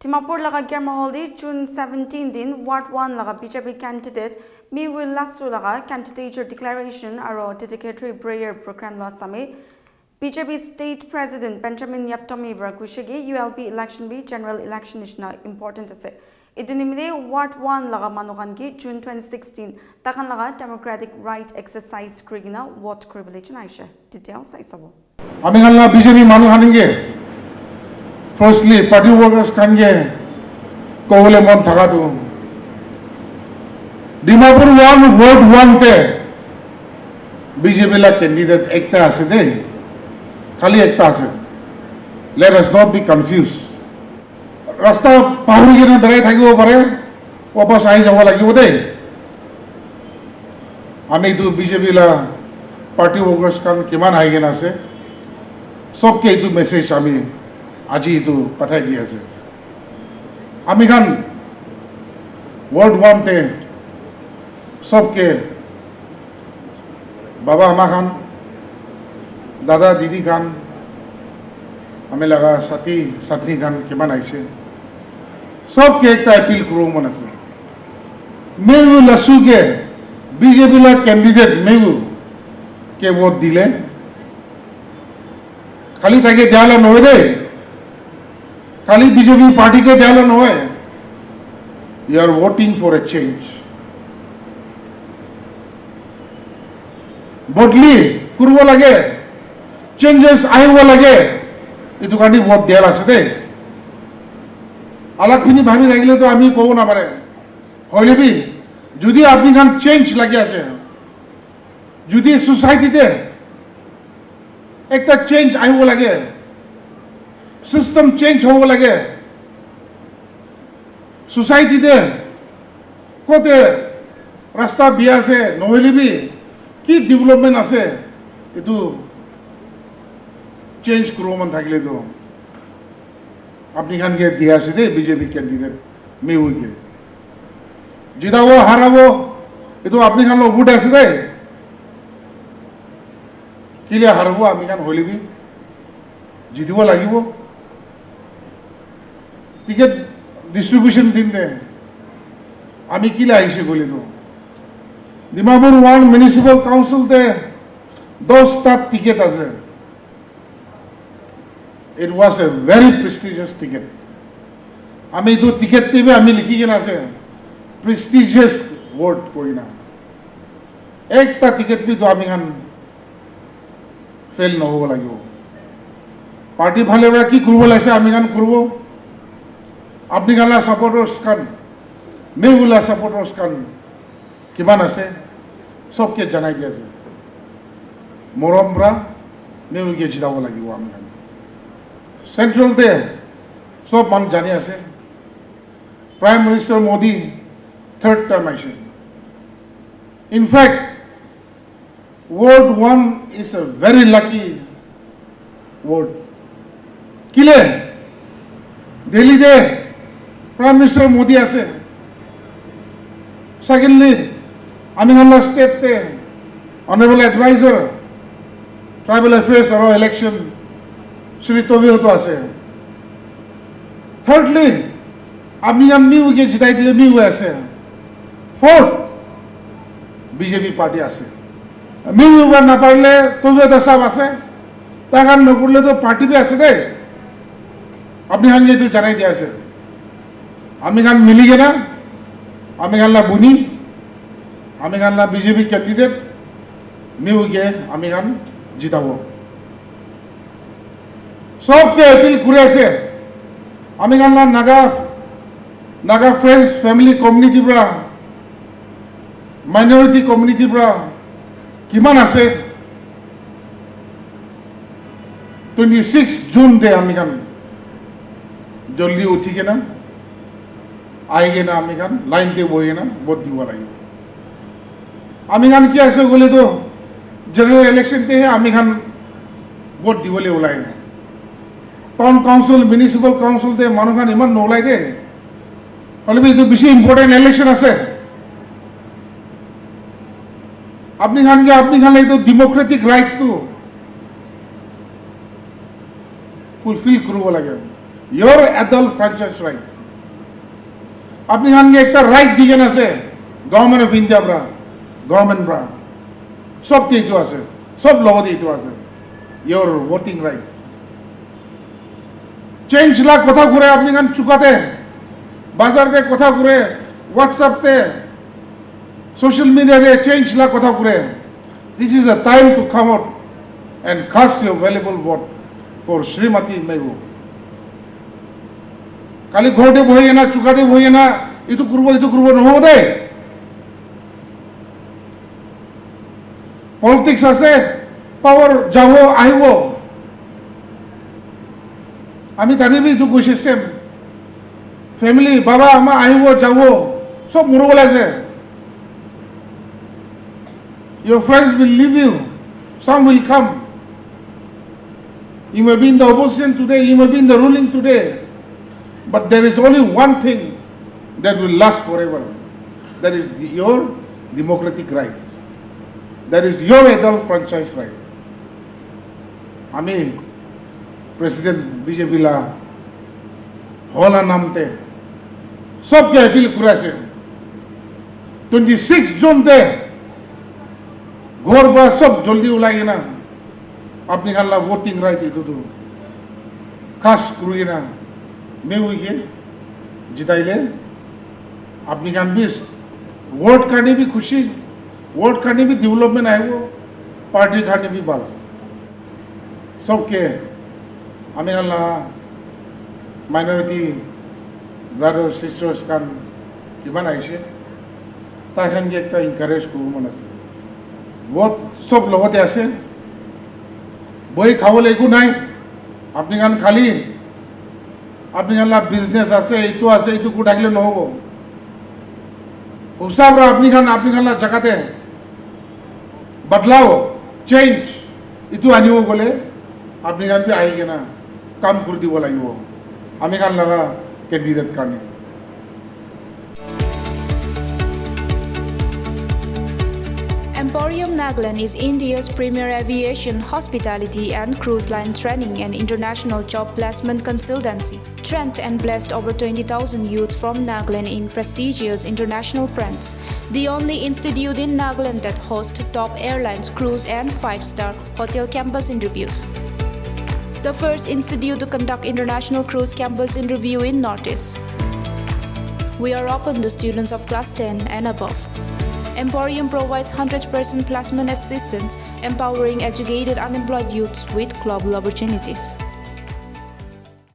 Dimapur laga Germaholdi June 17 din Ward 1 laga BJP candidate Mi Will Lasu laga candidature declaration aro dedicatory prayer program la same BJP State President Benjamin Yaptomi Brakushigi ULP election bi general election ishna important ase. Idinimide Ward 1 laga manukan ki June 2016 takan laga democratic right exercise krigina vote kribilation aisha. Details aisabo. Aminganla BJP manukaninge firstly party workers kange kovole mon thakatu Dimapur 1 Ward 1 te BJP la candidate ekta ase de khali ekta ase. Let us not be confused. Rasta pahuri gena berai thakibo pare wapas ahi jabo lagibo de ami tu BJP la party workers kan kiman ahi gena ase sobke itu message ami আজি itu পাঠাই দি আছে আমি খান word 1 তে সবকে বাবা আমা খান দাদা দিদি খান আমি লাগা সাথী সাথী খান কিমান আইছে সবকে একটা অ্যাপিল করব মনে আছে মেহু লাসুকে বিজেপি লা ক্যান্ডিডেট মেহু কে ভোট দিলে খালি তাকে দেওয়া নয় রে खाली बीजेपी पार्टी के ध्यान न होए you are voting for a change बदली करब लगे चेंजेस आइब लगे इतु कानी वोट दियार आछे दे आलाकखिनि भाबि थाकिले तो आमी कब ना पारे हइले बि जुदि आपनि खान चेंज लागि आछे जुदि सोसाइटीते एकटा चेंज आइब लगे सिस्टम चेंज हो लगे सोसाइटी दे कोते रास्ता बिया से नहले भी कि डेवलपमेंट आसे इतु चेंज करो मन थाकिले तो अपनी खान के दिया से दे बीजेपी कैंडिडेट में हुई के जिताबो हाराबो इतु अपनी खान लो वोट आसे दे किले हारबो अपनी खान हइले भी जितिबो लागिबो टिकेट डिस्ट्रीब्यूशन दिन दे आमी किला आइसे गले तो डिमापुर 1 म्युनिसिपल काउंसिल ते 10 टा टिकेट আছে it was a very prestigious ticket आमी तो टिकेट टेबे आमी लिखि केना আছে प्रेस्टिजियस वर्ड कोइना एकटा टिकेट भी तो आमी खान फेल न होबो লাগিব पार्टी ভালে বড় কি করব লাগছে आमी खान করব আপনি গালা সাপোর্টার্স কান মেগুলা সাপোর্টার্স কান কিমান আছে সবকে জানাই দিয়েছে মরমরা মেগুকে জিতাব লাগিব আমি কান সেন্ট্রাল তে সব মান জানি আছে prime minister Modi third time আইছে in fact ward 1 is a very lucky ward কিলে দিল্লি দে Prime Minister Modi আছে secondly Aminganla state te honorable advisor tribal affairs or election Shri Tobihoto আছে thirdly Amingan Miu ke jitai dile Miu আছে fourth BJP party আছে Miu বার না পারলে Tobihoto sahab আছে তাগান না করলে তো পার্টি বি আছে দে আপনি হাঙ্গে তো জানাই দিয়া আছে আমি গান মিলি গেনা আমি গানলা বুনি আমি গানলা বিজেপি ক্যান্ডিডেট মিউ গে আমি গান জিতাবো সবকে অ্যাপিল করে আছে আমি গানলা নাগা ফ্রেন্ডস ফ্যামিলি কমিউনিটি ব্রা মাইনরিটি কমিউনিটি ব্রা কিমান আছে 26 জুন দে আমি গান জলদি উঠি কেনা आएगे ना आमी खान लाइन दे बोए ना बहुत दीवा रही आमी खान क्या ऐसे बोले तो जनरल इलेक्शन ते है आमी खान बहुत दीवले उलाए टाउन काउंसिल म्युनिसिपल काउंसिल ते मानु खान इमान नोलाई दे और भी तो बेसी इम्पोर्टेंट इलेक्शन আছে আপনি খান এই তো ডেমোক্রেটিক রাইট তো ফুলফিল করব লাগে your adult franchise right আপনি খানকে একটা রাইট দিকেন আছে government of India bra government bra সব এইটো আছে সব লগতে এইটো আছে ইয়োর ভোটিং রাইট চেঞ্জ লা কথা ঘুরে আপনি খান চুকাতে বাজারতে কথা ঘুরে হোয়াটসঅ্যাপতে সোশ্যাল মিডিয়াতে চেঞ্জ লা কথা ঘুরে this is a time to come out and cast your valuable vote for Srimati Mehu. খালি ঘৰতে বহি না চুকাতে বহি না এইটো কৰিব নহ'ব দে পলিটিক্স আছে পাৱাৰ যাব আহিব আমি জানিবি এইটো কৈছে চেম ফেমিলি বাবা আমাৰ আহিব যাব চব মৰিব লাগে your friends will leave you some will come. You may be in the opposition today, you may be in the ruling today, but there is only one thing that will last forever. That is your democratic rights. That is your adult franchise right. Ami President BJP la hola namte sabke appeal kurase 26 June te ঘর বা সব জলদি ওলাই না আপনি খাল্লা voting right এইটো খাস করি না মেউকে জিতাইলে আপনি খান বিস ভোট খানে भी खुशी ভোট খানে भी डेवलपमेंट आएगो पार्टी खाने भी बाल सबके আমি খাল্লা মাইনরিটি ব্রাদার্স সিস্টার্স খান কিমান আইছে তাই খান একটা এনকারেজ করব মন আছে ভোট সব লগতে আছে বই খাবলৈ একো নাই আপনি খান খালি আপনি খান বিজনেস আছে এইটো কুটাকলে নহব হিসাবরা আপনি খান জায়গাতে বদলাও চেঞ্জ এইটো আনিব গ'লে আপনি খান আহি কিনা কাম কৰি দিব লাগিব আমি খান লগা কেণ্ডিডেট কাৰণে Emporium Nagaland is India's premier aviation, hospitality and cruise line training and international job placement consultancy. Trained and blessed over 20,000 youths from Nagaland in prestigious international brands. The only institute in Nagaland that hosts top airlines, cruise and 5-star hotel campus interviews. The first institute to conduct international cruise campus interview in Northeast. We are open to students of class 10 and above. Emporium provides 100% placement assistance, empowering educated unemployed youths with global opportunities.